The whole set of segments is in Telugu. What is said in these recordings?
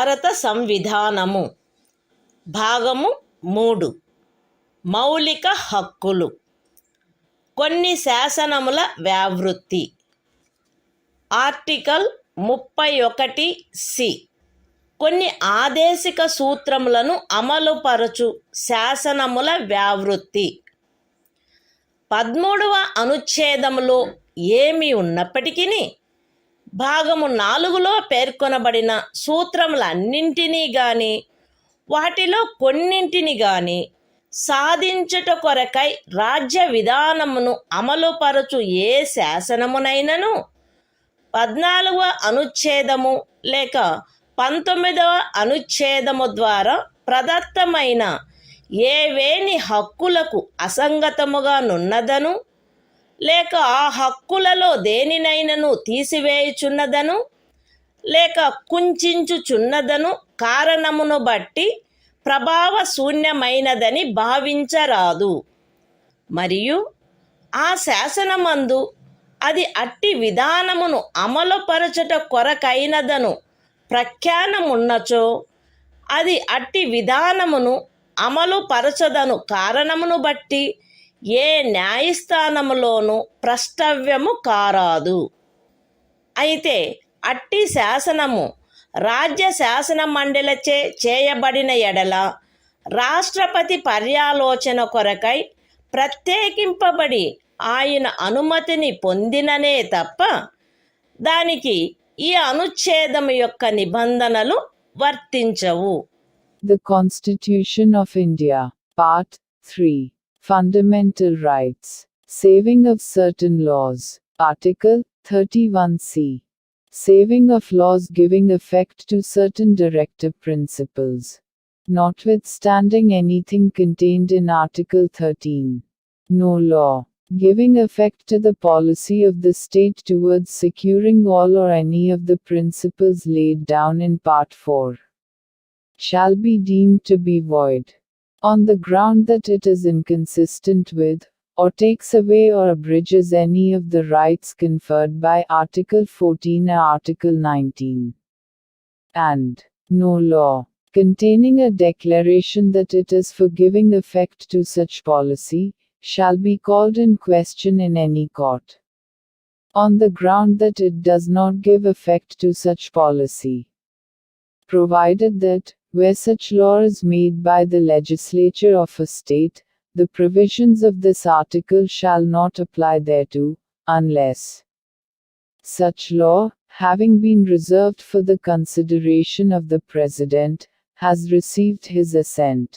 భారత సంవిధానము భాగము 3 మౌలిక హక్కులు. కొన్ని శాసనముల వ్యావృత్తి. ఆర్టికల్ 31(c) కొన్ని ఆదేశిక సూత్రములను అమలుపరచు శాసనముల వ్యావృత్తి. 13వ అనుచ్ఛేదములో ఏమి ఉన్నప్పటికీ భాగము 4లో పేర్కొనబడిన సూత్రములన్నింటినీ గాని వాటిలో కొన్నింటిని గాని సాధించుట కొరకై రాజ్య విధానమును అమలుపరచు ఏ శాసనమునైనను 14వ అనుచ్ఛేదము లేక 19వ అనుచ్ఛేదము ద్వారా ప్రదత్తమైన ఏవేని హక్కులకు అసంగతముగా నున్నదను లేక ఆ హక్కులలో దేనినైనను తీసివేయుచున్నదను లేక కుంచుచున్నదను కారణమును బట్టి ప్రభావశూన్యమైనదని భావించరాదు. మరియు ఆ శాసనమందు అది అట్టి విధానమును అమలుపరచుట కొరకైనదను ప్రఖ్యానమున్నచో అది అట్టి విధానమును అమలుపరచదను కారణమును బట్టి ఏ న్యాయస్థానములోనూ ప్రష్టవ్యము కారాదు. అయితే అట్టి శాసనము రాజ్య శాసన మండలిచే చేయబడిన ఎడల రాష్ట్రపతి పర్యాలోచన కొరకై ప్రత్యేకింపబడి ఆయన అనుమతిని పొందిననే తప్ప దానికి ఈ అనుచ్ఛేదము యొక్క నిబంధనలు వర్తించవు. The Constitution of India, Part 3. Fundamental Rights. Saving of certain laws. Article 31(c). Saving of laws giving effect to certain directive principles. Notwithstanding anything contained in Article 13. No law, giving effect to the policy of the state towards securing all or any of the principles laid down in Part 4, shall be deemed to be void, on the ground that it is inconsistent with, or takes away or abridges any of the rights conferred by Article 14 or Article 19. And no law, containing a declaration that it is for giving effect to such policy, shall be called in question in any court, on the ground that it does not give effect to such policy, provided that, where such law is made by the legislature of a state, the provisions of this article shall not apply thereto, unless such law, having been reserved for the consideration of the President, has received his assent.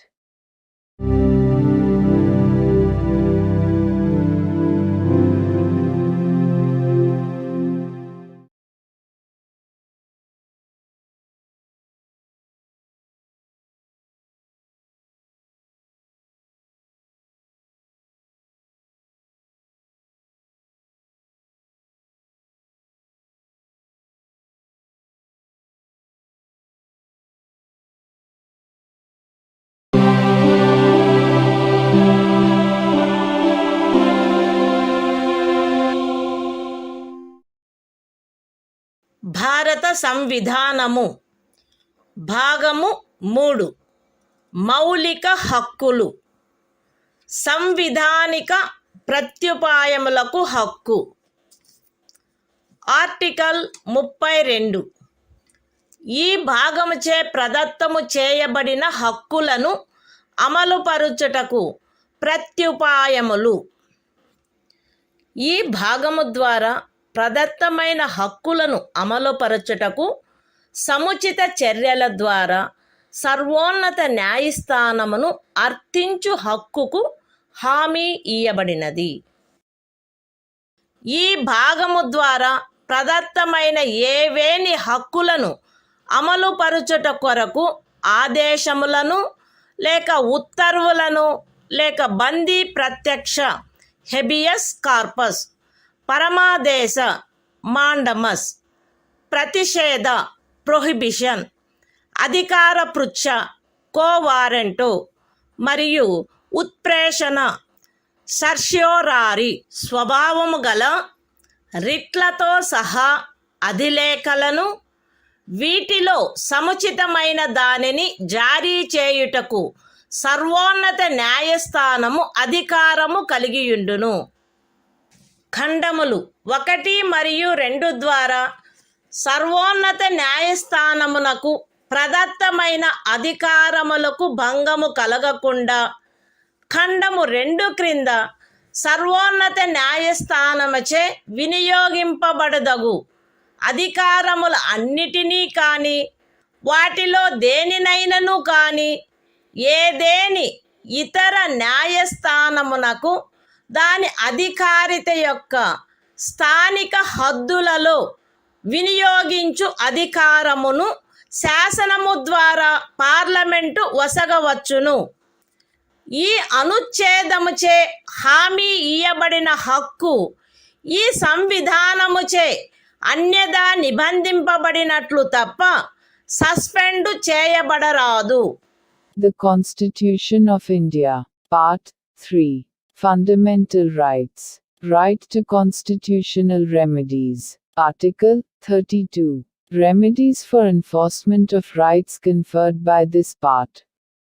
భారత సంవిధానము భాగము 3 మౌలిక హక్కులు. సంవిధానిక ప్రత్యుపాయములకు హక్కు. ఆర్టికల్ 32 ఈ భాగముచే ప్రదత్తము చేయబడిన హక్కులను అమలుపరుచుటకు ప్రత్యుపాయములు. ఈ భాగము ద్వారా ప్రదత్తమైన హక్కులను అమలుపరచుటకు సముచిత చర్యల ద్వారా సర్వోన్నత న్యాయస్థానమును అర్థించు హక్కుకు హామీ ఇయ్యబడినది. ఈ భాగము ద్వారా ప్రదత్తమైన ఏవేని హక్కులను అమలుపరచుట కొరకు ఆదేశములను లేక ఉత్తర్వులను లేక బందీ ప్రత్యక్ష హెబియస్ కార్పస్, పరమాదేశ మాండమస్, ప్రతిషేధ ప్రొహిబిషన్, అధికార పృచ్ఛ కోవారెంటు మరియు ఉత్ప్రేషణ సర్ష్యోరారి స్వభావము గల రిట్లతో సహా అధిలేఖలను వీటిలో సముచితమైన దానిని జారీ చేయుటకు సర్వోన్నత న్యాయస్థానము అధికారము కలిగియుండును. ఖండములు 1 మరియు 2 ద్వారా సర్వోన్నత న్యాయస్థానమునకు ప్రదత్తమైన అధికారములకు భంగము కలగకుండా ఖండము 2 క్రింద సర్వోన్నత న్యాయస్థానముచే వినియోగింపబడదగు అధికారముల అన్నిటినీ కానీ వాటిలో దేనినైనను కానీ ఏదేని ఇతర న్యాయస్థానమునకు దాని అధికారిత యొక్క స్థానిక హద్దులలో వినియోగించు అధికారమును శాసనము ద్వారా పార్లమెంటు వసగవచ్చును. ఈ అనుచ్ఛేదముచే హామీ ఇయ్యబడిన హక్కు ఈ సంవిధానముచే అన్యదా నిబంధింపబడినట్లు తప్ప suspend చేయబడరాదు. The Constitution of India, Part 3. Fundamental Rights. Right to constitutional remedies. Article 32. Remedies for enforcement of rights conferred by this part.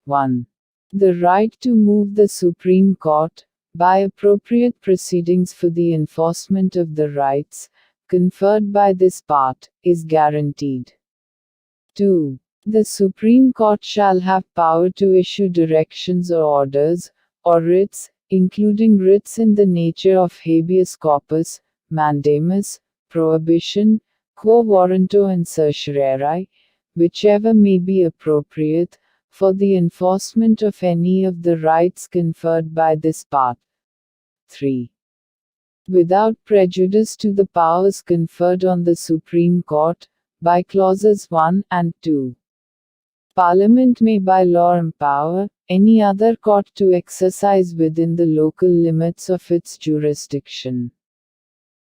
1. The right to move the Supreme Court, by appropriate proceedings for the enforcement of the rights conferred by this part, is guaranteed. 2. The Supreme Court shall have power to issue directions or orders, or writs, including writs in the nature of habeas corpus, mandamus, prohibition, quo warranto and certiorari, whichever may be appropriate, for the enforcement of any of the rights conferred by this part. 3. Without prejudice to the powers conferred on the Supreme Court, by clauses 1 and 2. Parliament may by law empower any other court to exercise within the local limits of its jurisdiction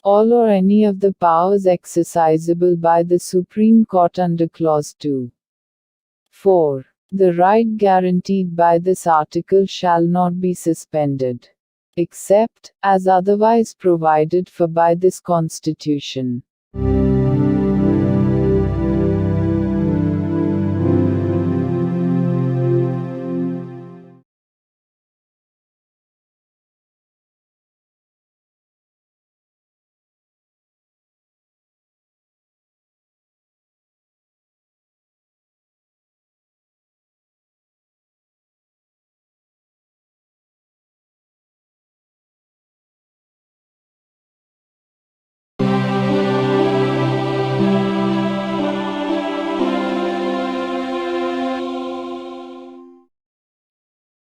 all or any of the powers exercisable by the Supreme Court under clause 2. 4. The right guaranteed by this article shall not be suspended, except as otherwise provided for by this Constitution.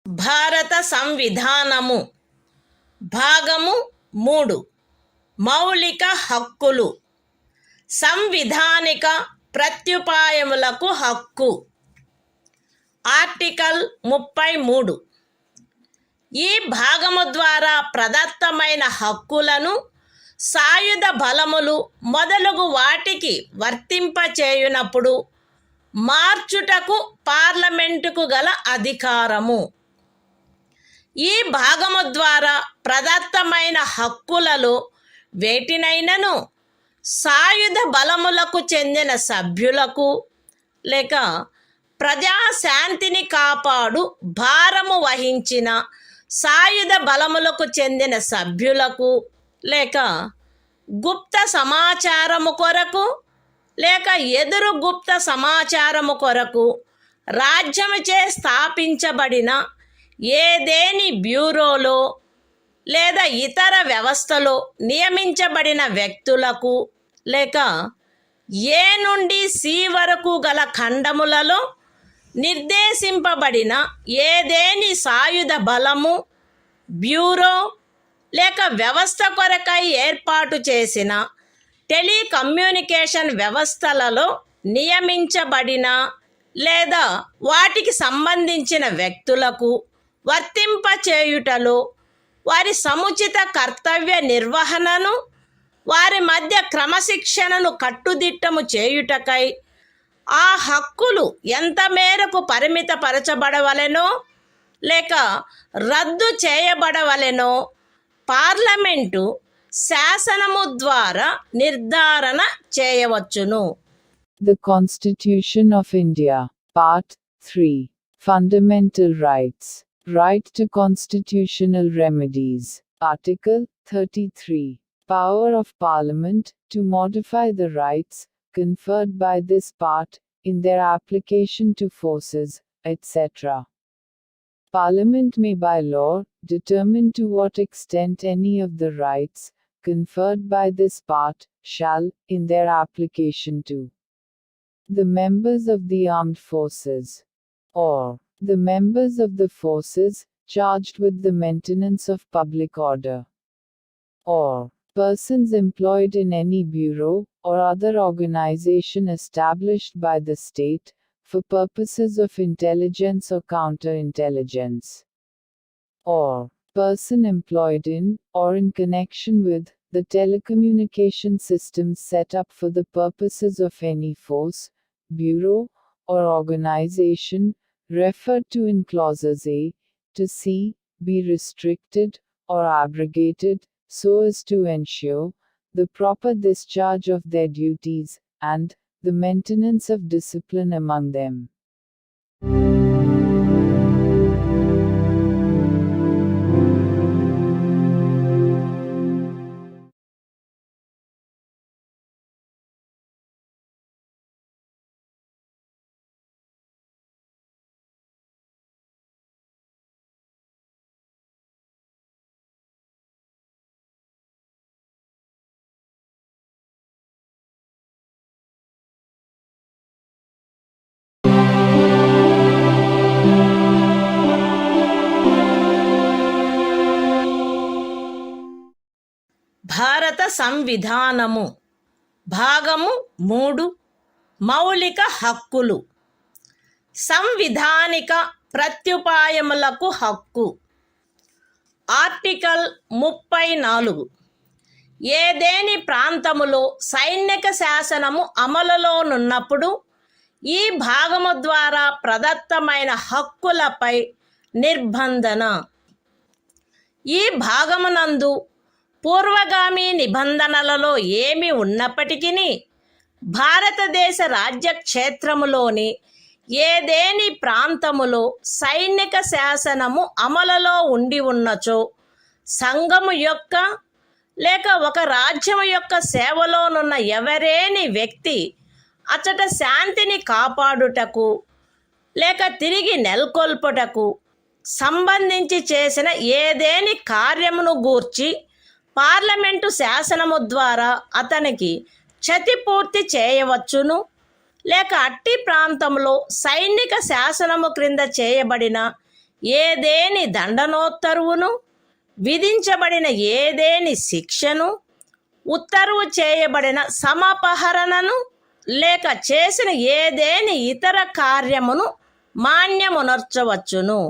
భారత సంవిధానము భాగము 3 మౌలిక హక్కులు సంవిధానిక ప్రత్యుపాయములకు హక్కు. ఆర్టికల్ 33. ఈ భాగము ద్వారా ప్రదత్తమైన హక్కులను సాయుధ బలములు మొదలగు వాటికి వర్తింపచేయునప్పుడు మార్చుటకు పార్లమెంటుకు గల అధికారము. ఈ భాగము ద్వారా ప్రదత్తమైన హక్కులలో వేటినైనను సాయుధ బలములకు చెందిన సభ్యులకు లేక ప్రజాశాంతిని కాపాడు భారము వహించిన సాయుధ బలములకు చెందిన సభ్యులకు లేక గుప్త సమాచారము కొరకు లేక ఎదురు గుప్త సమాచారము కొరకు రాజ్యముచే స్థాపించబడిన ఏదేని బ్యూరోలో లేదా ఇతర వ్యవస్థలో నియమించబడిన వ్యక్తులకు లేక ఏ నుండి సి వరకు గల ఖండములలో నిర్దేశింపబడిన ఏదేని సాయుధ బలము బ్యూరో లేక వ్యవస్థ కొరకై ఏర్పాటు చేసిన టెలికమ్యూనికేషన్ వ్యవస్థలలో నియమించబడిన లేదా వాటికి సంబంధించిన వ్యక్తులకు వర్తింపచేయుటలో వారి సముచిత కర్తవ్య నిర్వహణను వారి మధ్య క్రమశిక్షణను కట్టుదిట్టము చేయుటకై ఆ హక్కులు ఎంత మేరకు పరిమితపరచబడవలెనో లేక రద్దు చేయబడవలెనో పార్లమెంటు శాసనము ద్వారా నిర్ధారణ చేయవచ్చును. The Constitution of India. Part 3. Fundamental Rights. Right to constitutional remedies. Article 33. Power of Parliament to modify the rights conferred by this part in their application to forces, etc. Parliament may by law determine to what extent any of the rights conferred by this part shall, in their application to the members of the armed forces, or the members of the forces charged with the maintenance of public order, or persons employed in any bureau or other organization established by the state for purposes of intelligence or counterintelligence, or person employed in or in connection with the telecommunication systems set up for the purposes of any force, bureau, or organization referred to in clauses A to C be restricted or abrogated so as to ensure the proper discharge of their duties and the maintenance of discipline among them. భారత సంవిధానము భాగము 3 మౌలిక హక్కులు. సంవిధానిక ప్రత్యుపాయములకు హక్కు. ఆర్టికల్ 34. ఏదేని ప్రాంతములో సైనిక శాసనము అమలులోనున్నప్పుడు ఈ భాగము ద్వారా ప్రదత్తమైన హక్కులపై నిర్బంధన. ఈ భాగమునందు పూర్వగామి నిబంధనలలో ఏమి ఉన్నప్పటికీ భారతదేశ రాజ్యక్షేత్రములోని ఏదేని ప్రాంతములో సైనిక శాసనము అమలులో ఉండి ఉన్నచో సంఘము యొక్క లేక ఒక రాజ్యము యొక్క సేవలోనున్న ఎవరేని వ్యక్తి అచట శాంతిని కాపాడుటకు లేక తిరిగి నెలకొల్పుటకు సంబంధించి చేసిన ఏదేని కార్యమును గూర్చి పార్లమెంటు శాసనము ద్వారా అతనికి క్షతిపూర్తి చేయవచ్చును, లేక అట్టి ప్రాంతంలో సైనిక శాసనము క్రింద చేయబడిన ఏదేని దండనోత్తర్వును, విధించబడిన ఏదేని శిక్షను, ఉత్తర్వు చేయబడిన సమపహరణను, లేక చేసిన ఏదేని ఇతర కార్యమును మాన్యమునర్చవచ్చును.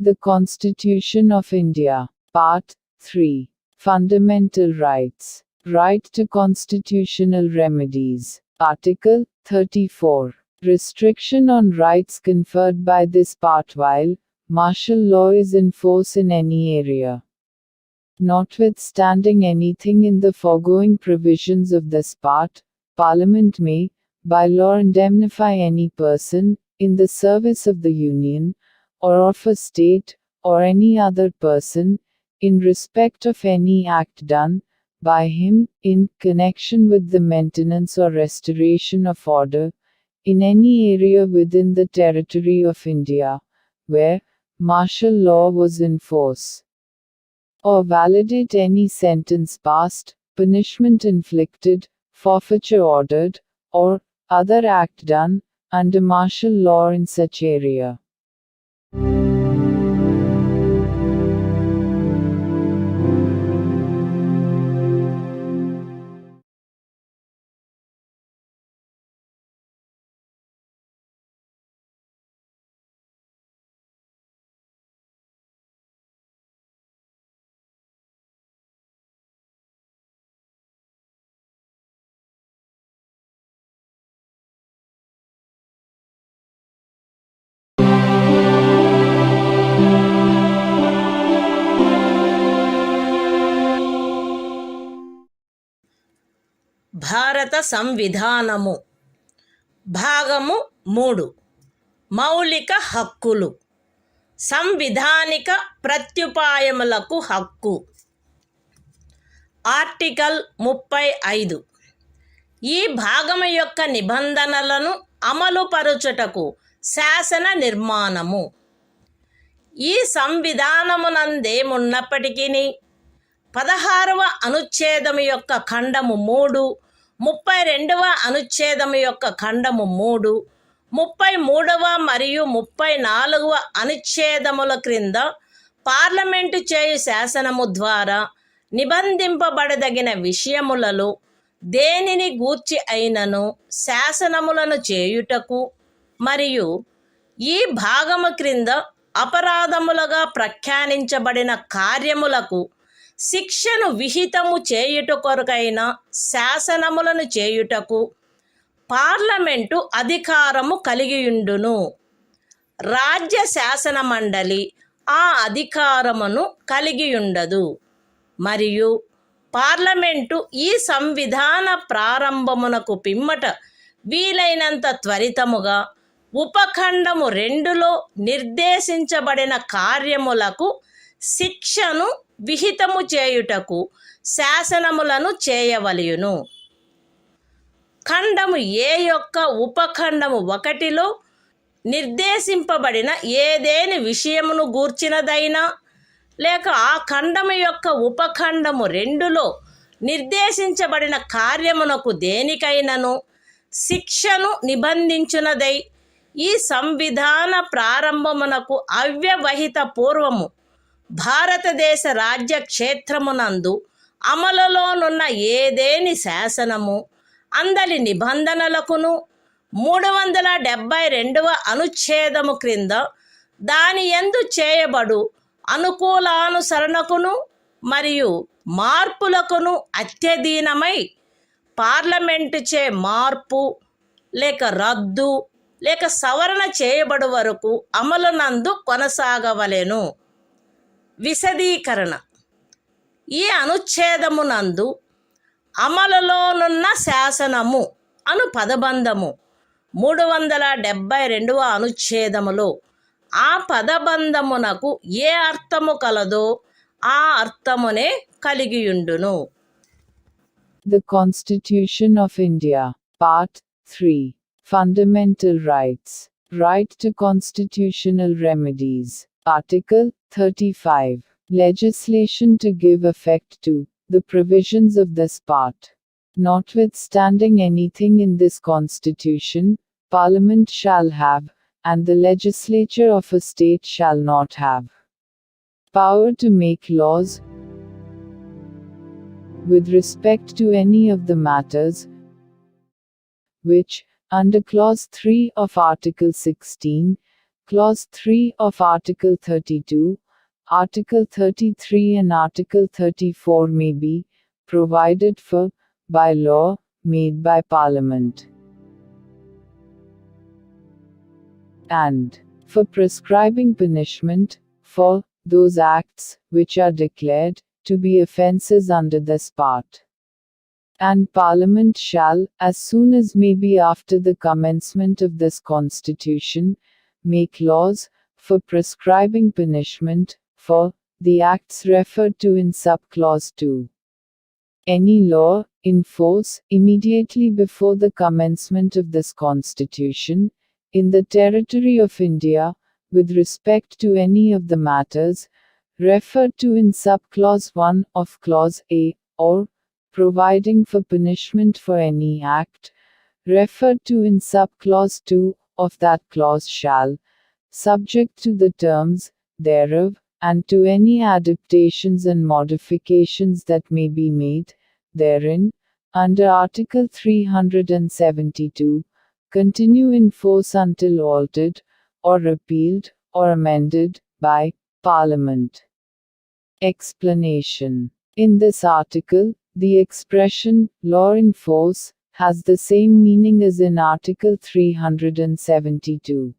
The Constitution of India. Part 3. Fundamental Rights. Right to constitutional remedies. Article 34. Restriction on rights conferred by this part while martial law is in force in any area. Notwithstanding anything in the foregoing provisions of this part, Parliament may, by law, indemnify any person, in the service of the Union, or of a state, or any other person, in respect of any act done by him, in connection with the maintenance or restoration of order, in any area within the territory of India, where martial law was in force, or validate any sentence passed, punishment inflicted, forfeiture ordered, or other act done under martial law in such area. భారత సంవిధానము. భాగము 3. మౌలిక హక్కులు. సంవిధానిక ప్రత్యుపాయములకు హక్కు. ఆర్టికల్ 35. ఈ భాగము యొక్క నిబంధనలను అమలుపరుచుటకు శాసన నిర్మాణము. ఈ సంవిధానమునందేమున్నప్పటికీ 16వ అనుచ్ఛేదము యొక్క ఖండము 3, 32వ అనుచ్ఛేదము యొక్క ఖండము 3, 33వ మరియు 34వ అనుచ్ఛేదముల క్రింద పార్లమెంటు చేయు శాసనము ద్వారా నిబంధింపబడదగిన విషయములలో దేనిని గూర్చి అయినను శాసనములను చేయుటకు మరియు ఈ భాగము క్రింద అపరాధములుగా ప్రఖ్యానించబడిన కార్యములకు శిక్షను విహితము చేయుట కొరకైన శాసనములను చేయుటకు పార్లమెంటు అధికారము కలిగియుండును. రాజ్య శాసన మండలి ఆ అధికారమును కలిగియుండదు. మరియు పార్లమెంటు ఈ సంవిధాన ప్రారంభమునకు పిమ్మట వీలైనంత త్వరితముగా ఉపఖండము 2లో నిర్దేశించబడిన కార్యములకు శిక్షను విహితము చేయుటకు శాసనములను చేయవలయును. ఖండము ఏ యొక్క ఉపఖండము 1లో నిర్దేశింపబడిన ఏదేని విషయమును గూర్చినదైనా లేక ఆ ఖండము యొక్క ఉపఖండము 2లో నిర్దేశించబడిన కార్యమునకు దేనికైనను శిక్షను నిబంధించునదై ఈ సంవిధాన ప్రారంభమునకు అవ్యవహిత పూర్వము భారతదేశ రాజ్య క్షేత్రమునందు అమలులోనున్న ఏదేని శాసనము అందలి నిబంధనలకును 372వ అనుచ్ఛేదము క్రింద దాని యందు చేయబడు అనుకూలానుసరణకును మరియు మార్పులకును అత్యధీనమై పార్లమెంటుచే మార్పు లేక రద్దు లేక సవరణ చేయబడు వరకు అమలునందు కొనసాగవలెను. విశదీకరణ. ఈ అనుచ్ఛేదమునందు అమలులోనున్న శాసనము అను పదబంధము 372వ అనుచ్ఛేదములో ఆ పదబంధమునకు ఏ అర్థము కలదో ఆ అర్థమునే కలిగియుండును. The Constitution of India, Part 3. Fundamental Rights. Right to constitutional remedies. Article 35. Legislation to give effect to the provisions of this part. Notwithstanding anything in this Constitution, Parliament shall have, and the legislature of a state shall not have, power to make laws with respect to any of the matters which, under Clause 3 of Article 16, Clause 3 of Article 32, Article 33 and Article 34 may be provided for by law made by Parliament, and for prescribing punishment for those acts which are declared to be offences under this part. And Parliament shall, as soon as may be after the commencement of this Constitution, make laws for prescribing punishment for the acts referred to in subclause 2. Any law in force immediately before the commencement of this Constitution, in the territory of India, with respect to any of the matters referred to in subclause 1 of Clause A, or providing for punishment for any act referred to in subclause 2 of that clause shall, subject to the terms thereof, and to any adaptations and modifications that may be made therein, under Article 372, continue in force until altered, or repealed, or amended, by Parliament. Explanation. In this article, the expression, law in force, has the same meaning as in Article 372.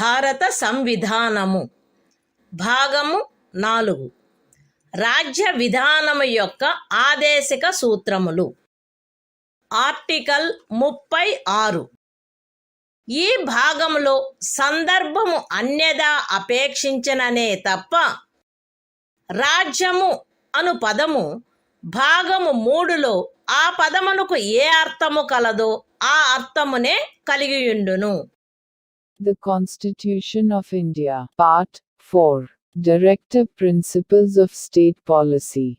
భారత సంవిధానము భాగము 4 రాజ్య విధానము యొక్క ఆదేశిక సూత్రములు. ఆర్టికల్ 36. ఈ భాగములో సందర్భము అన్యదా అపేక్షించననే తప్ప రాజ్యము అను పదము భాగము 3లో ఆ పదమునకు ఏ అర్థము కలదో ఆ అర్థమునే కలిగియుండును. The Constitution of India, Part 4. Directive Principles of State Policy.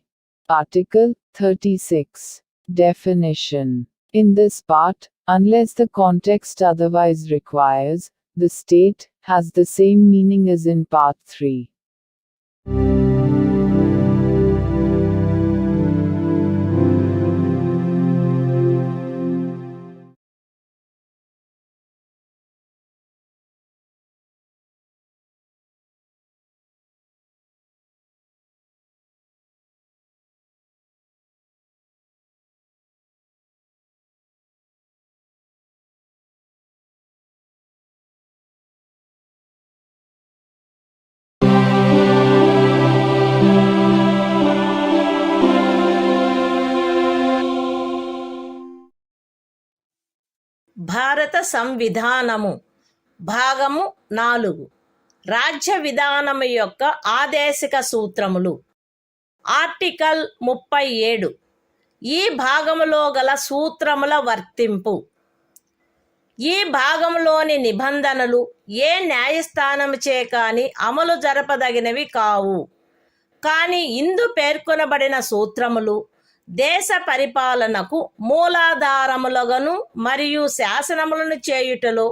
Article 36. Definition. In this part, unless the context otherwise requires, the state has the same meaning as in Part 3. భారత సంవిధానము భాగము 4 రాజ్య విధానము యొక్క ఆదేశిక సూత్రములు. ఆర్టికల్ 37. ఈ భాగములో గల సూత్రముల వర్తింపు. ఈ భాగములోని నిబంధనలు ఏ న్యాయస్థానముచే కాని అమలు జరపదగినవి కావు. కానీ ఇందు పేర్కొనబడిన సూత్రములు దేశ పరిపాలనకు మూలాధారములుగాను మరియు శాసనములను చేయుటలో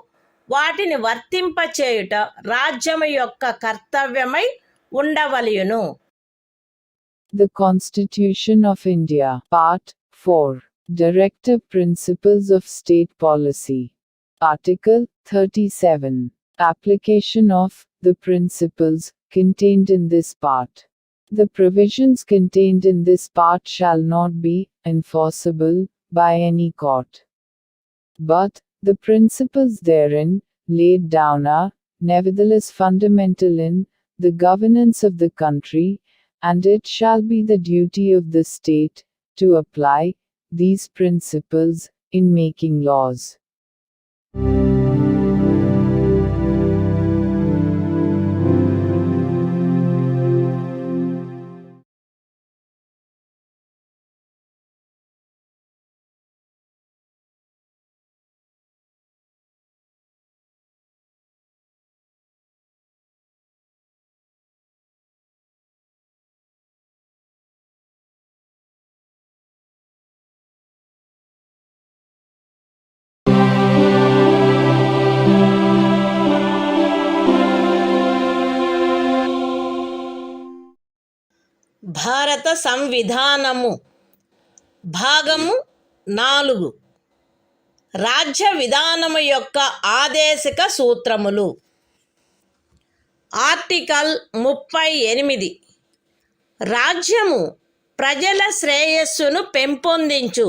వాటిని వర్తింపచేయుట రాజ్యము యొక్క కర్తవ్యమై ఉండవలెను. The Constitution of India, Part 4. Directive Principles of State Policy. Article 37. Application of the principles contained in this part. The provisions contained in this part shall not be enforceable by any court. But the principles therein laid down are, nevertheless, fundamental in the governance of the country, and it shall be the duty of the state to apply these principles in making laws. భారత సంవిధానము భాగము 4 రాజ్య విధానము యొక్క ఆదేశిక సూత్రములు. ఆర్టికల్ 38. రాజ్యము ప్రజల శ్రేయస్సును పెంపొందించు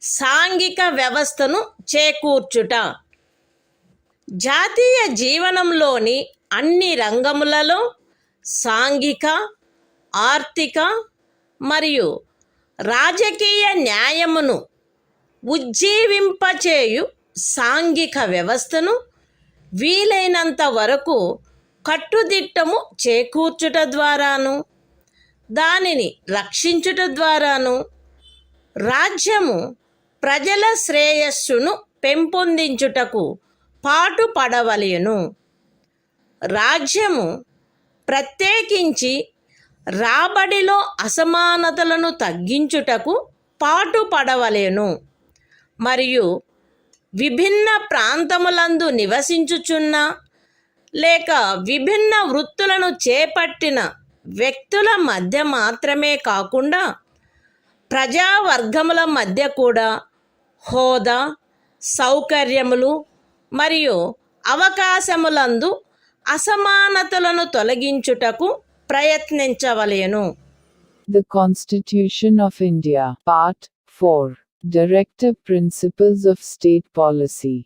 సాంఘిక వ్యవస్థను చేకూర్చుట. జాతీయ జీవనంలోని అన్ని రంగములలో సాంఘిక, ఆర్థిక మరియు రాజకీయ న్యాయమును ఉజ్జీవింపచేయు సాంఘిక వ్యవస్థను వీలైనంత వరకు కట్టుదిట్టము చేకూర్చుట ద్వారాను దానిని రక్షించుట ద్వారాను రాజ్యము ప్రజల శ్రేయస్సును పెంపొందించుటకు పాటుపడవలెను. రాజ్యము ప్రత్యేకించి రాబడిలో అసమానతలను తగ్గించుటకు పాటుపడవలెను మరియు విభిన్న ప్రాంతములందు నివసించుచున్న లేక విభిన్న వృత్తులను చేపట్టిన వ్యక్తుల మధ్య మాత్రమే కాకుండా ప్రజావర్గముల మధ్య కూడా హోదా, సౌకర్యములు మరియు అవకాశములందు అసమానతలను తొలగించుటకు ప్రయత్నించవలెను. The Constitution of India, Part 4. Directive Principles of State Policy.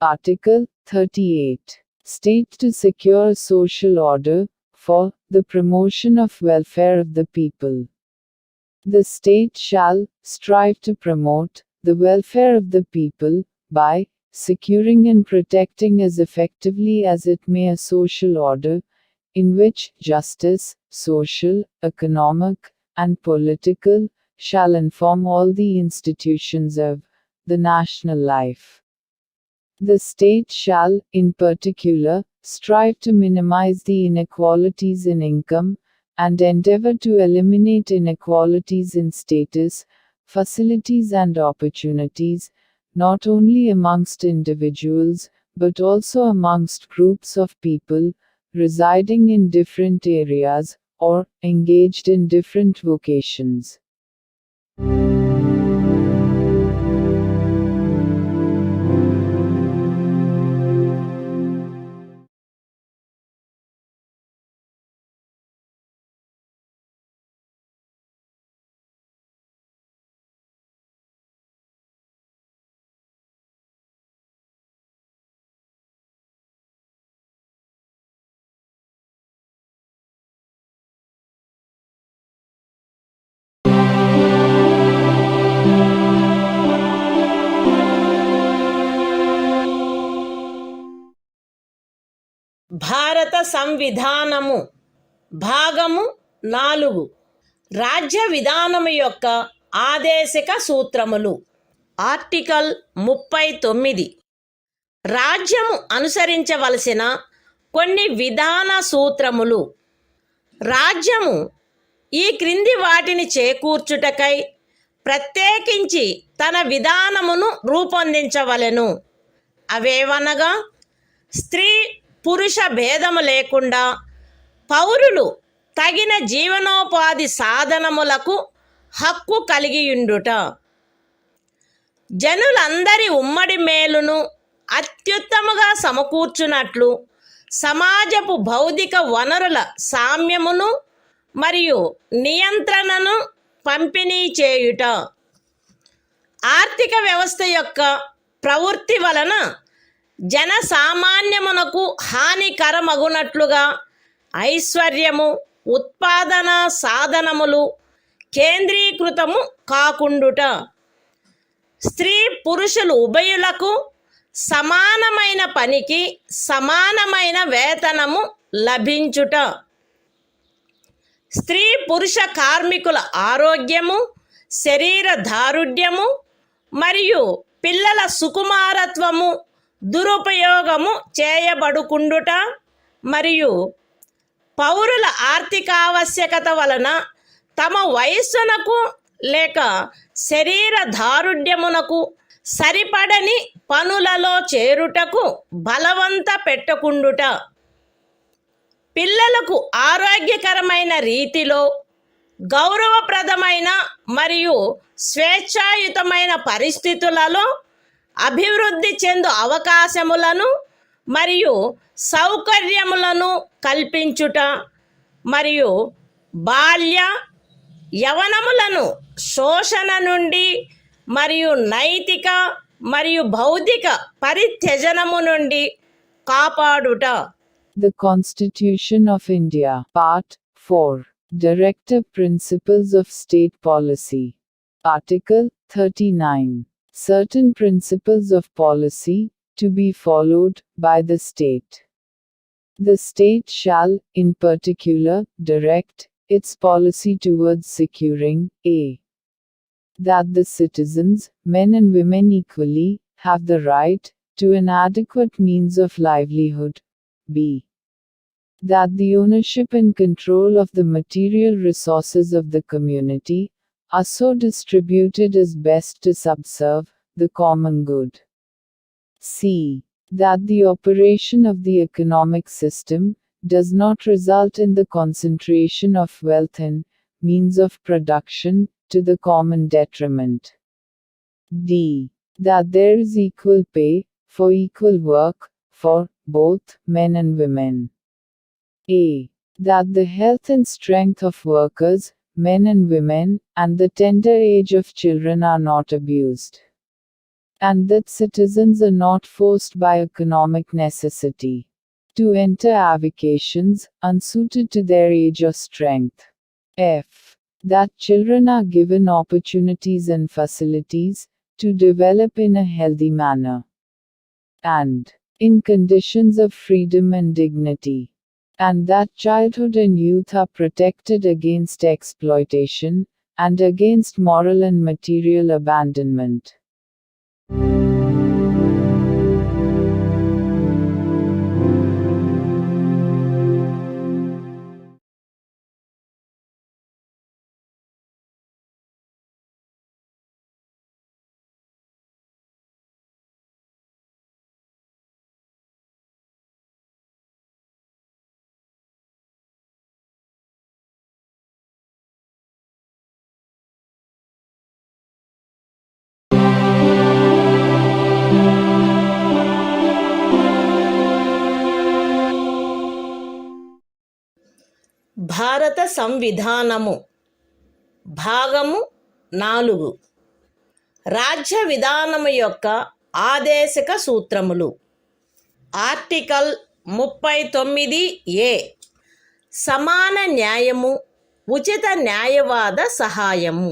Article 38. state to secure social order, for the promotion of welfare of the people. The state shall strive to promote the welfare of the people by securing and protecting as effectively as it may a social order in which justice, social, economic, and political shall inform all the institutions of the national life. The state shall, in particular, strive to minimize the inequalities in income, and endeavor to eliminate inequalities in status, facilities and opportunities, not only amongst individuals, but also amongst groups of people, residing in different areas, or engaged in different vocations. భారత సంవిధానము భాగము 4 రాజ్య విధానము యొక్క ఆదేశిక సూత్రములు. ఆర్టికల్ 39 రాజ్యము అనుసరించవలసిన కొన్ని విధాన సూత్రములు. రాజ్యము ఈ క్రింది వాటిని చేకూర్చుటకై ప్రత్యేకించి తన విధానమును రూపొందించవలెను. అవేవనగా స్త్రీ పురుష భేదము లేకుండా పౌరులు తగిన జీవనోపాధి సాధనములకు హక్కు కలిగియుండుట, జనులందరి ఉమ్మడి మేలును అత్యుత్తముగా సమకూర్చునట్లు సమాజపు భౌతిక వనరుల సామ్యమును మరియు నియంత్రణను పంపిణీ చేయుట, ఆర్థిక వ్యవస్థ యొక్క ప్రవృత్తి వలన జనసామాన్యమునకు హానికరమగునట్లుగా ఐశ్వర్యము, ఉత్పాదన సాధనములు కేంద్రీకృతము కాకుండుట, స్త్రీ పురుషులు ఉభయులకు సమానమైన పనికి సమానమైన వేతనము లభించుట, స్త్రీ పురుష కార్మికుల ఆరోగ్యము, శరీర దారుఢ్యము మరియు పిల్లల సుకుమారత్వము దురుపయోగము చేయబడుకుండుట మరియు పౌరుల ఆర్థికావశ్యకత వలన తమ వయస్సునకు లేక శరీర దారుఢ్యమునకు సరిపడని పనులలో చేరుటకు బలవంత పెట్టకుండుట, పిల్లలకు ఆరోగ్యకరమైన రీతిలో గౌరవప్రదమైన మరియు స్వేచ్ఛాయుతమైన పరిస్థితులలో అభివృద్ధి చెందు అవకాశములను మరియు సౌకర్యములను కల్పించుట మరియు బాల్య యవనములను శోషణ నుండి మరియు నైతిక మరియు భౌతిక పరిత్యజనము నుండి కాపాడుట. The Constitution of India, Part 4, Directive Principles of State Policy. Article 39. Certain principles of policy to be followed by the state. The state shall, in particular, direct its policy towards securing a. that the citizens, men and women equally, have the right to an adequate means of livelihood. b. that the ownership and control of the material resources of the community are so distributed as best to subserve the common good. c. that the operation of the economic system does not result in the concentration of wealth and means of production to the common detriment. d. that there is equal pay for equal work for both men and women. a. that the health and strength of workers, men and women, and the tender age of children are not abused, and that citizens are not forced by economic necessity to enter avocations unsuited to their age or strength. F. That children are given opportunities and facilities to develop in a healthy manner and in conditions of freedom and dignity, and that childhood and youth are protected against exploitation and against moral and material abandonment. భారత సంవిధానము భాగము 4 రాజ్య విధానము యొక్క ఆదేశక సూత్రములు. ఆర్టికల్ 39A సమాన న్యాయము, ఉచిత న్యాయవాద సహాయము.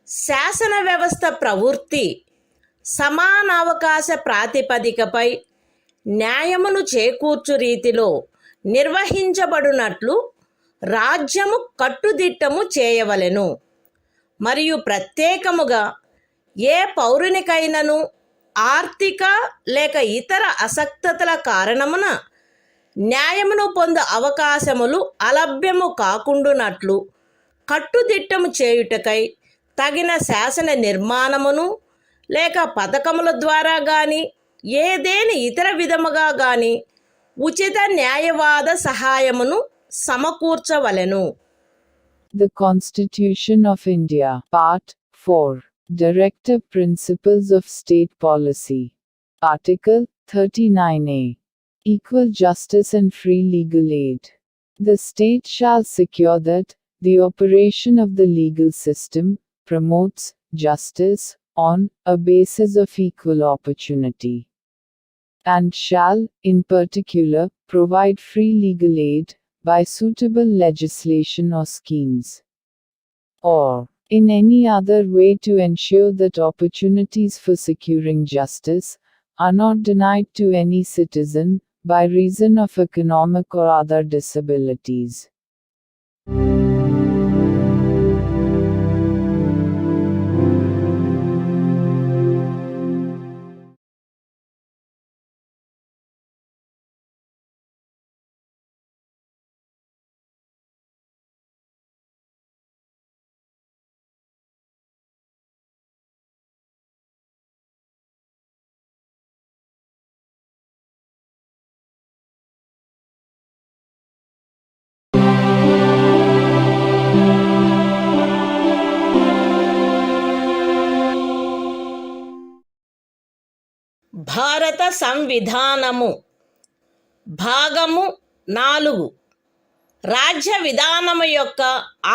శాసన వ్యవస్థ ప్రవృత్తి సమానావకాశ ప్రాతిపదికపై న్యాయమును చేకూర్చు రీతిలో నిర్వహించబడినట్లు రాజ్యము కట్టుదిట్టము చేయవలెను. మరియు ప్రత్యేకముగా ఏ పౌరునికైనను ఆర్థిక లేక ఇతర అసక్తతల కారణమున న్యాయమును పొందు అవకాశములు అలభ్యము కాకుండునట్లు కట్టుదిట్టము చేయుటకై తగిన శాసన నిర్మాణమును లేక పథకముల ద్వారా గాని ఏదేని ఇతర విధముగా గాని ఉచిత న్యాయవాద సహాయమును సమకూర్చవలెను. The Constitution of India, Part 4, Directive Principles of State Policy. Article 39A. Equal justice and free legal aid. The state shall secure that the operation of the legal system promotes justice on a basis of equal opportunity, and shall, in particular, provide free legal aid by suitable legislation or schemes, or in any other way to ensure that opportunities for securing justice are not denied to any citizen by reason of economic or other disabilities. భారత సంవిధానము భాగము 4 రాజ్య విధానము యొక్క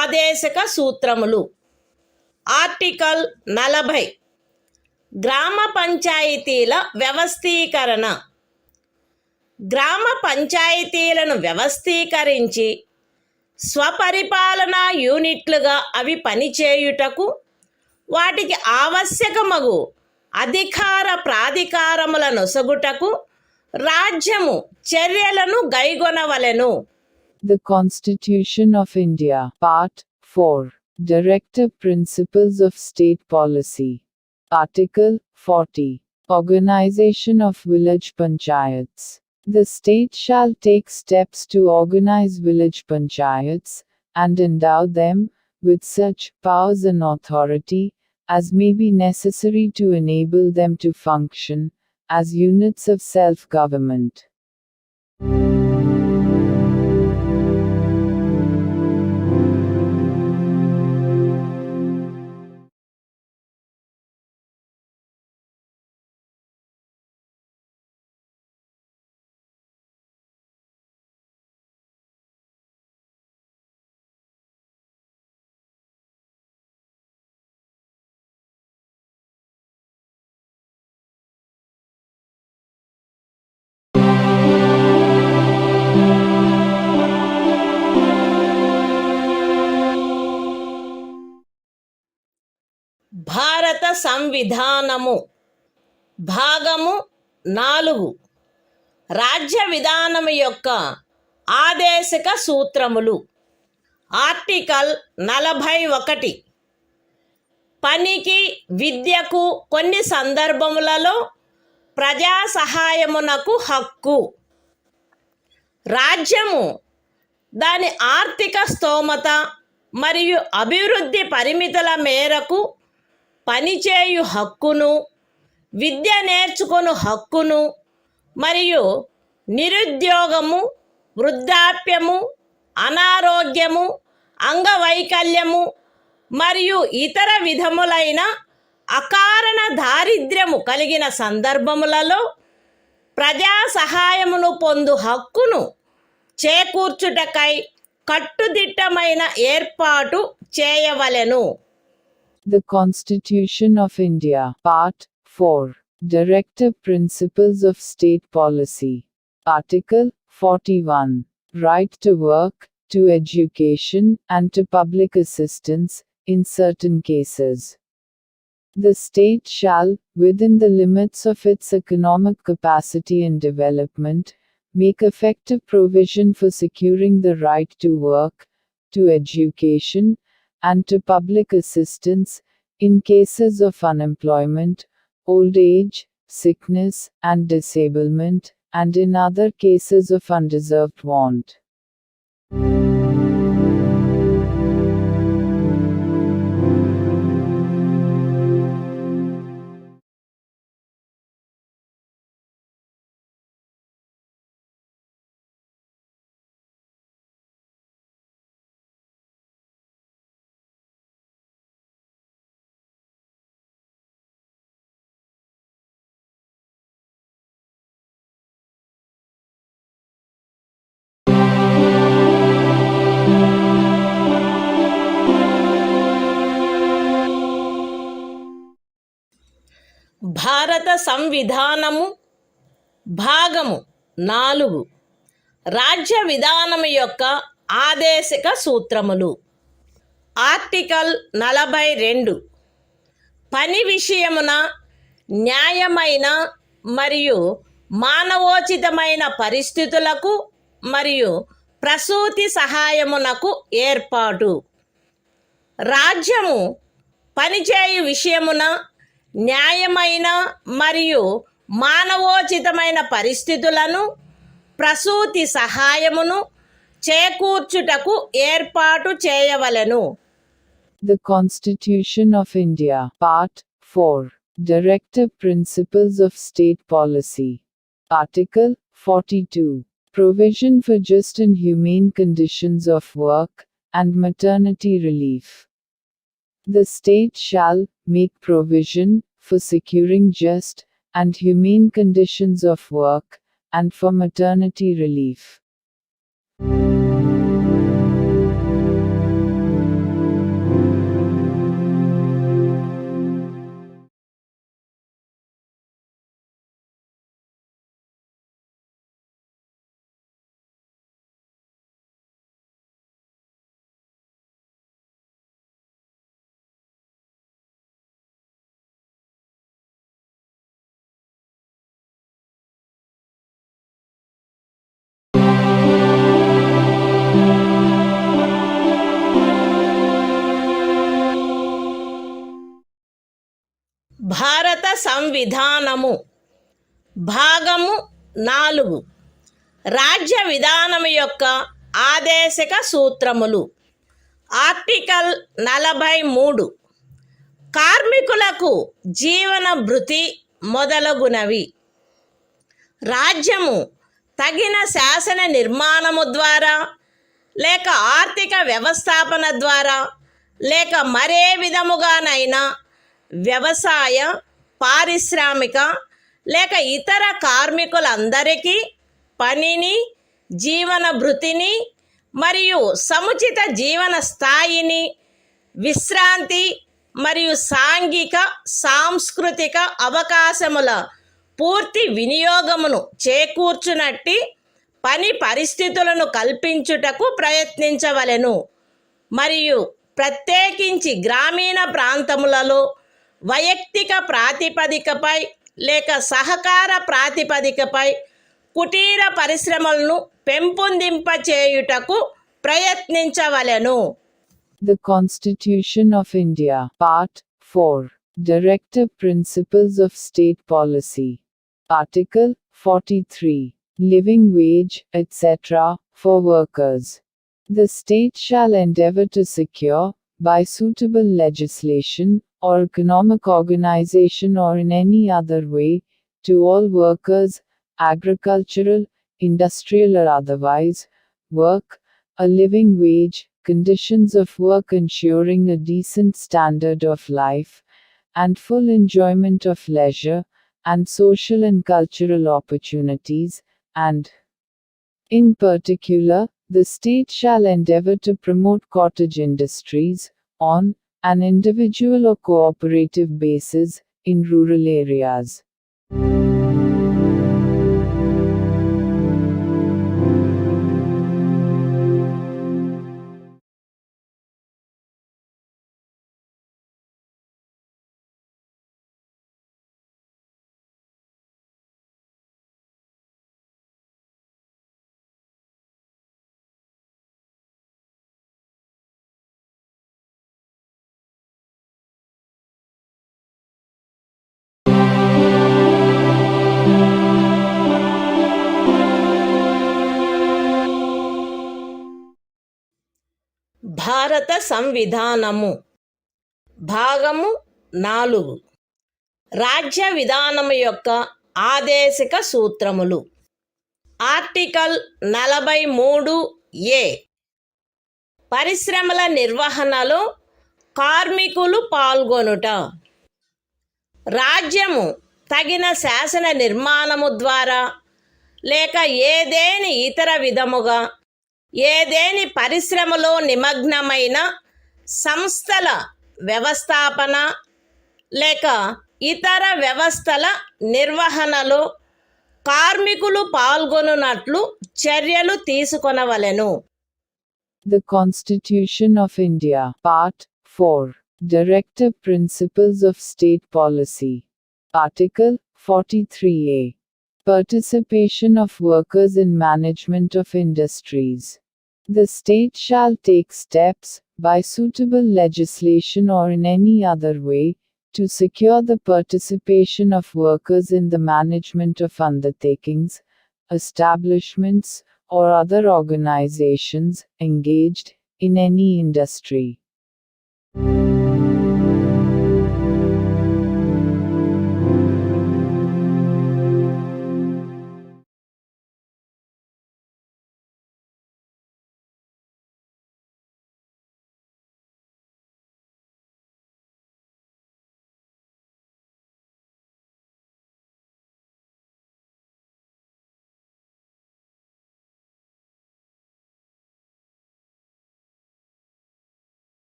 ఆదేశక సూత్రములు. ఆర్టికల్ 40 గ్రామ పంచాయతీల వ్యవస్థీకరణ. గ్రామ పంచాయతీలను వ్యవస్థీకరించి స్వపరిపాలనా యూనిట్లుగా అవి పనిచేయుటకు వాటికి ఆవశ్యకమగు అధికార ప్రాధికారముల నొసగుటకు రాజ్యము చర్యలను గైగొనవలెను. The Constitution of India, Part 4, Directive Principles of State Policy. Article 40. Organization of Village Panchayats. The state shall take steps to organize village panchayats, and endow them with such powers and authority as may be necessary to enable them to function as units of self-government. సంవిధానము భాగము 4 రాజ్య విధానము యొక్క ఆదేశిక సూత్రములు. ఆర్టికల్ 41 పనికి విద్యకు కొన్ని సందర్భములలో ప్రజా సహాయమునకు హక్కు. రాజ్యము దాని ఆర్థిక స్తోమత మరియు అభివృద్ధి పరిమితుల మేరకు పనిచేయు హక్కును, విద్య నేర్చుకొను హక్కును మరియు నిరుద్యోగము, వృద్ధాప్యము, అనారోగ్యము, అంగవైకల్యము మరియు ఇతర విధములైన అకారణ దారిద్ర్యము కలిగిన సందర్భములలో ప్రజా సహాయమును పొందు హక్కును చేకూర్చుటకై కట్టుదిట్టమైన ఏర్పాటు చేయవలెను. The Constitution of India, Part 4, Directive Principles of State Policy. Article 41, Right to work, to education, and to public assistance, in certain cases. The state shall, within the limits of its economic capacity and development, make effective provision for securing the right to work, to education, and to public assistance, in cases of unemployment, old age, sickness, and disablement, and in other cases of undeserved want. భారత సంవిధానము భాగము 4 రాజ్య విధానము యొక్క ఆదేశిక సూత్రములు. ఆర్టికల్ 42 పని విషయమున న్యాయమైన మరియు మానవోచితమైన పరిస్థితులకు మరియు ప్రసూతి సహాయమునకు ఏర్పాటు. రాజ్యము పనిచేయు విషయమున న్యాయమైన మరియు మానవోచితమైన పరిస్థితులను, ప్రసూతి సహాయమును చేకూర్చుటకు ఏర్పాటు చేయవలెను. The Constitution of India, Part 4, Directive Principles of State Policy. Article 42, Provision for just and humane conditions of work, and maternity relief. The state shall make provision for securing just and humane conditions of work, and for maternity relief. భారత సంవిధానము భాగము 4 రాజ్య విధానము యొక్క ఆదేశిక సూత్రములు. ఆర్టికల్ 43 కార్మికులకు జీవన భృతి మొదలగునవి. రాజ్యము తగిన శాసన నిర్మాణము ద్వారా లేక ఆర్థిక వ్యవస్థాపన ద్వారా లేక మరే విధముగానైనా వ్యవసాయ, పారిశ్రామిక లేక ఇతర కార్మికులందరికీ పనిని, జీవన భృతిని మరియు సముచిత జీవన స్థాయిని, విశ్రాంతి మరియు సాంఘిక సాంస్కృతిక అవకాశముల పూర్తి వినియోగమును చేకూర్చునట్టి పని పరిస్థితులను కల్పించుటకు ప్రయత్నించవలెను. మరియు ప్రత్యేకించి గ్రామీణ ప్రాంతములలో వైయక్తిక ప్రాతిపదికపై లేక సహకార ప్రాతిపదికపై కుటీర పరిశ్రమలను పెంపొందింపచేయుటకు ప్రయత్నించవలెను. The Constitution of India, Part 4, Directive Principles of State Policy. Article 43, Living wage, etc., for workers. The state shall endeavor to secure, by suitable legislation, or economic organization or in any other way, to all workers, agricultural, industrial or otherwise, work, a living wage, conditions of work ensuring a decent standard of life, and full enjoyment of leisure, and social and cultural opportunities, and, in particular, the state shall endeavor to promote cottage industries, on an individual or cooperative basis, in rural areas. భారత సంవిధానము భాగము 4 రాజ్య విధానము యొక్క ఆదేశిక సూత్రములు. ఆర్టికల్ 43A పరిశ్రమల నిర్వహణలో కార్మికులు పాల్గొనుట. రాజ్యము తగిన శాసన నిర్మాణము ద్వారా లేక ఏదేని ఇతర విధముగా ఏదేని పరిశ్రమలో నిమగ్నమైన సంస్థల వ్యవస్థాపన లేక ఇతర వ్యవస్థల నిర్వహణలో కార్మికులు పాల్గొనున్నట్లు చర్యలు తీసుకొనవలెను. The Constitution of India, Part 4, Directive Principles of State Policy. Article 43A. Participation of workers in management of industries. The state shall take steps, by suitable legislation or in any other way, to secure the participation of workers in the management of undertakings, establishments, or other organizations engaged in any industry.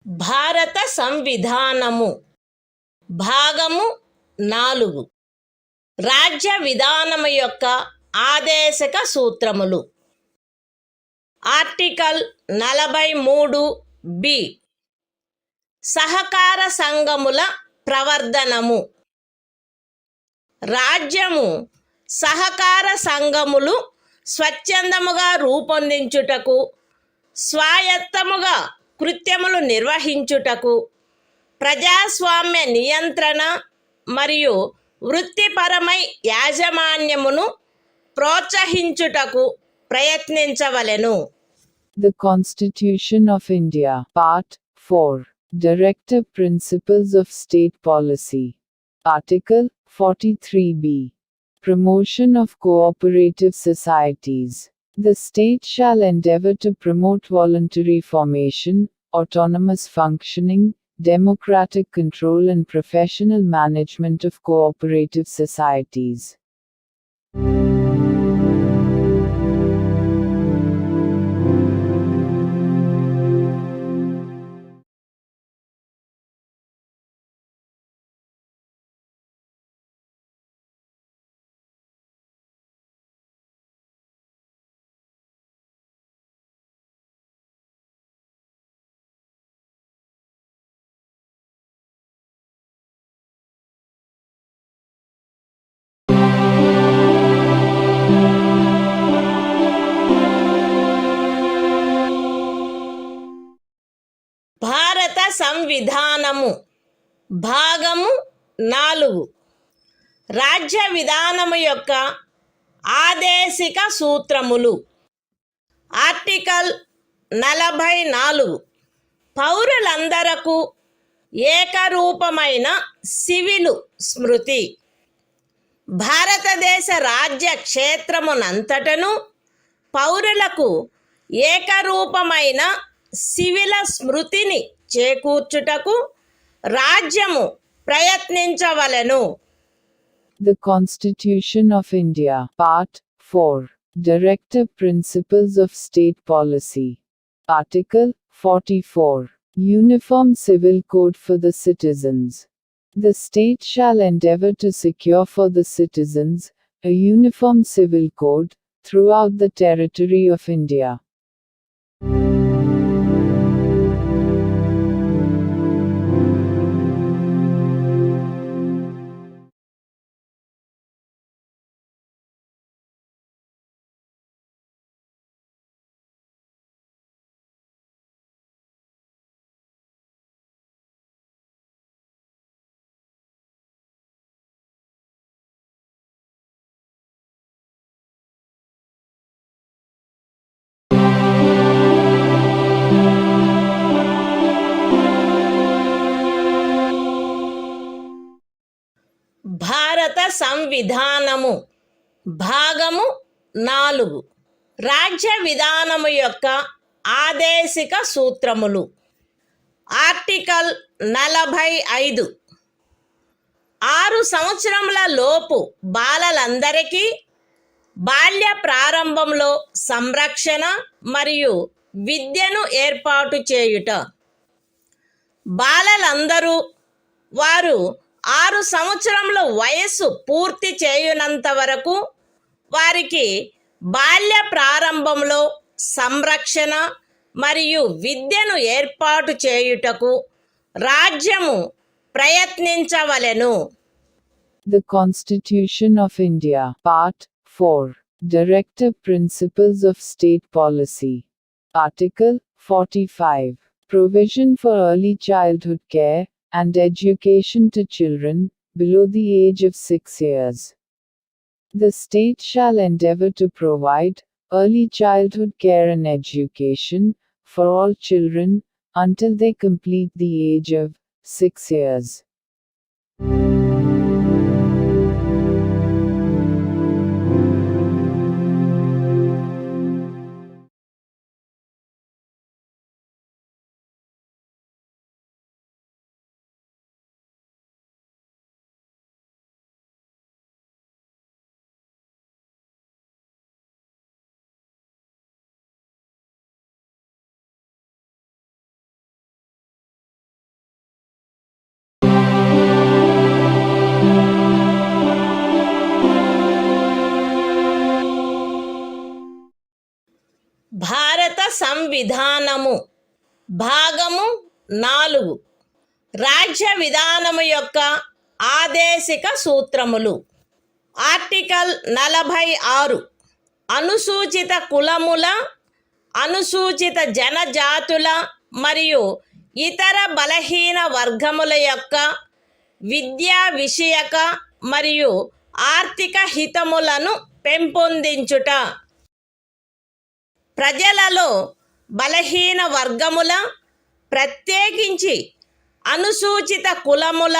భారత సంవిధానము భాగము 4 రాజ్య విధానము యొక్క ఆదేశక సూత్రములు. ఆర్టికల్ 43B సహకార సంఘముల ప్రవర్ధనము. రాజ్యము సహకార సంఘములు స్వచ్ఛందముగా రూపొందించుటకు, స్వాయత్తముగా కృత్యములు నిర్వహించుటకు, ప్రజాస్వామ్య నియంత్రణ మరియు వృత్తిపరమై యాజమాన్యమును ప్రోత్సహించుటకు ప్రయత్నించవలెను. The Constitution of India, Part 4, Directive Principles of State Policy. Article 43B. Promotion of cooperative societies. The state shall endeavor to promote voluntary formation, autonomous functioning, democratic control and professional management of cooperative societies. సంవిధానము భాగము 4 రాజ్య విధానము యొక్క ఆదేశిక సూత్రములు. ఆర్టికల్ 44 పౌరులందరకు ఏకరూపమైన సివిలు స్మృతి. భారతదేశ రాజ్య క్షేత్రమునంతటను పౌరులకు ఏకరూపమైన సివిల స్మృతిని చేకూర్చుటకు రాజ్యము ప్రయత్నించవలెను. The Constitution of India, Part 4, Directive Principles of State Policy. Article 44, Uniform Civil Code for the Citizens. The state shall endeavor to secure for the citizens a uniform civil code throughout the territory of India. భారత సంవిధానము భాగము 4 రాజ్య విధానము యొక్క ఆదేశిక సూత్రములు. ఆర్టికల్ 45 6 సంవత్సరముల లోపు బాలలందరికీ బాల్య ప్రారంభంలో సంరక్షణ మరియు విద్యను ఏర్పాటు చేయుట. బాలలందరూ వారు 6 సంవత్సరముల వయస్సు పూర్తి చేయునంత వరకు వారికి బాల్య ప్రారంభంలో సంరక్షణ మరియు విద్యను ఏర్పాటు చేయుటకు రాజ్యము ప్రయత్నించవలెను. The Constitution of India, Part 4, Directive Principles of State Policy. Article 45, Provision for Early Childhood Care and Education to Children below the age of 6 years. The state shall endeavor to provide early childhood care and education for all children until they complete the age of 6 years. భారత సంవిధానము భాగము 4 రాజ్య విధానము యొక్క ఆదేశిక సూత్రములు. ఆర్టికల్ 46 అనుసూచిత కులముల, అనుసూచిత జనజాతుల మరియు ఇతర బలహీన వర్గముల యొక్క విద్యా విషయక మరియు ఆర్థిక హితములను పెంపొందించుట. ప్రజలలో బలహీన వర్గముల, ప్రత్యేకించి అనుసూచిత కులముల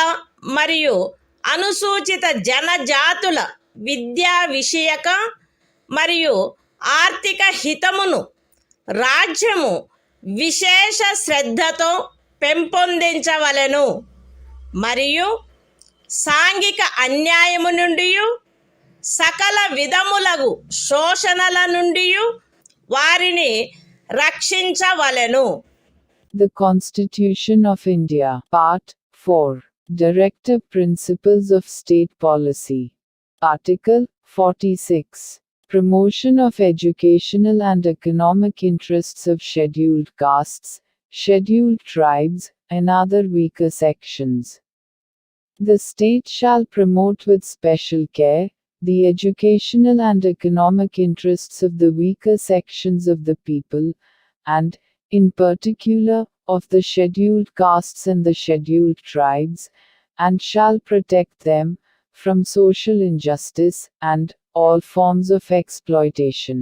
మరియు అనుసూచిత జనజాతుల విద్యా విషయక మరియు ఆర్థిక హితమును రాజ్యము విశేష శ్రద్ధతో పెంపొందించవలెను మరియు సాంఘిక అన్యాయము నుండి సకల విధములగు శోషణల నుండి వారిని రక్షించవలెను. The Constitution of India, Part 4, Directive Principles of State Policy. Article 46, Promotion of educational and economic interests of scheduled castes, scheduled tribes, and other weaker sections. The state shall promote with special care the educational and economic interests of the weaker sections of the people, and, in particular, of the scheduled castes and the scheduled tribes, and shall protect them from social injustice and all forms of exploitation.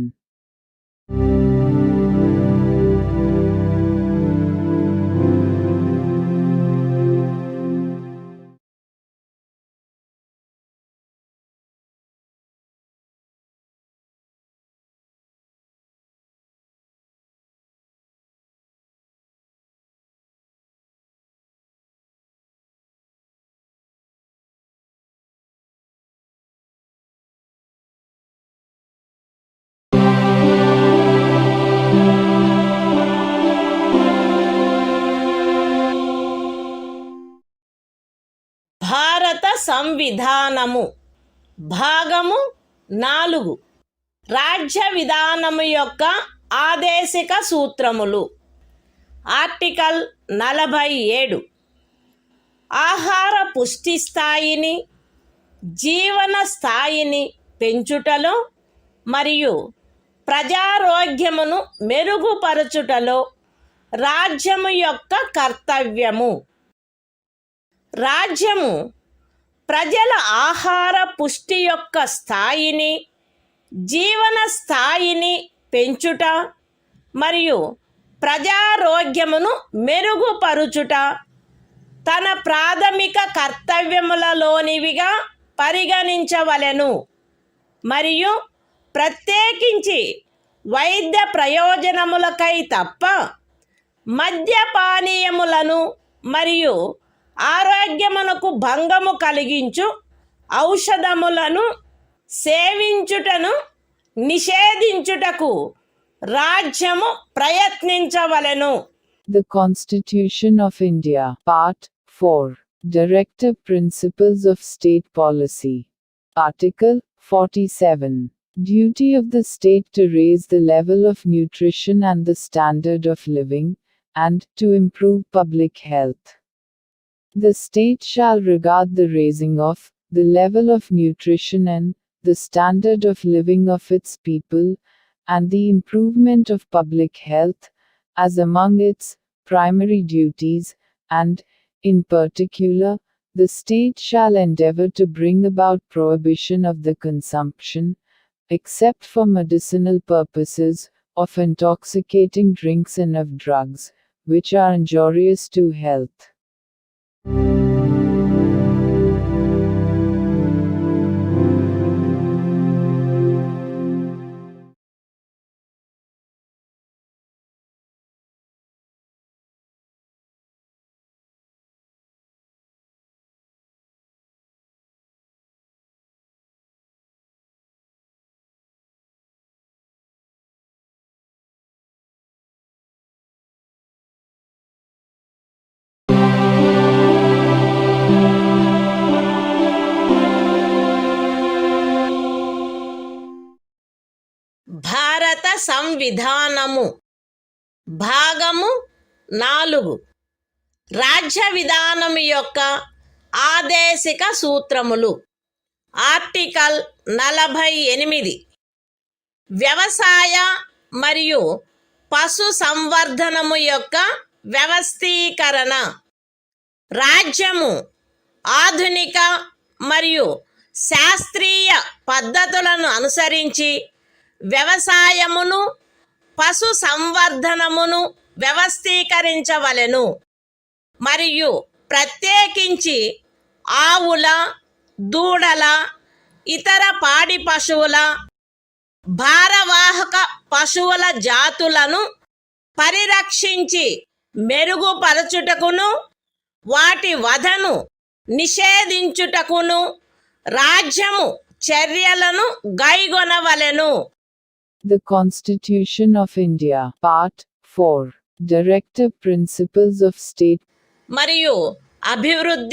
భారత సంవిధానము భాగము 4 రాజ్య విధానము యొక్క ఆదేశిక సూత్రములు. ఆర్టికల్ 47 ఆహార పుష్టి స్థాయిని, జీవన స్థాయిని పెంచుటలో మరియు ప్రజారోగ్యమును మెరుగుపరచుటలో రాజ్యము యొక్క కర్తవ్యము. రాజ్యము ప్రజల ఆహార పుష్టి యొక్క స్థాయిని, జీవన స్థాయిని పెంచుట మరియు ప్రజారోగ్యమును మెరుగుపరుచుట తన ప్రాథమిక కర్తవ్యములలోనివిగా పరిగణించవలెను మరియు ప్రత్యేకించి వైద్య ప్రయోజనములకై తప్ప మద్యపానీయములను మరియు ఆరోగ్యమునకు భంగము కలిగించు ఔషధములను సేవించుటను నిషేధించుటకు రాజ్యము ప్రయత్నించవలెను. The Constitution of India, Part 4, Directive Principles of State Policy. Article 47. Duty of the state to raise the level of nutrition and the standard of living, and to improve public health. The state shall regard the raising of the level of nutrition and the standard of living of its people, and the improvement of public health, as among its primary duties, and, in particular, the state shall endeavor to bring about prohibition of the consumption, except for medicinal purposes, of intoxicating drinks and of drugs, which are injurious to health. భారత సంవిధానము భాగము 4 రాజ్య విధానము యొక్క ఆదేశిక సూత్రములు. ఆర్టికల్ 48 వ్యవసాయ మరియు పశు సంవర్ధనము యొక్క వ్యవస్థీకరణ. రాజ్యము ఆధునిక మరియు శాస్త్రీయ పద్ధతులను అనుసరించి వ్యవసాయమును, పశు సంవర్ధనమును వ్యవస్థీకరించవలెను మరియు ప్రత్యేకించి ఆవుల, దూడల, ఇతర పాడి పశువుల, భారవాహక పశువుల జాతులను పరిరక్షించి మెరుగుపరచుటకును వాటి వధను నిషేధించుటకును రాజ్యము చర్యలను గైగొనవలెను. The Constitution of India, Part 4, Directive Principles of State మరియు అభివృద్ధి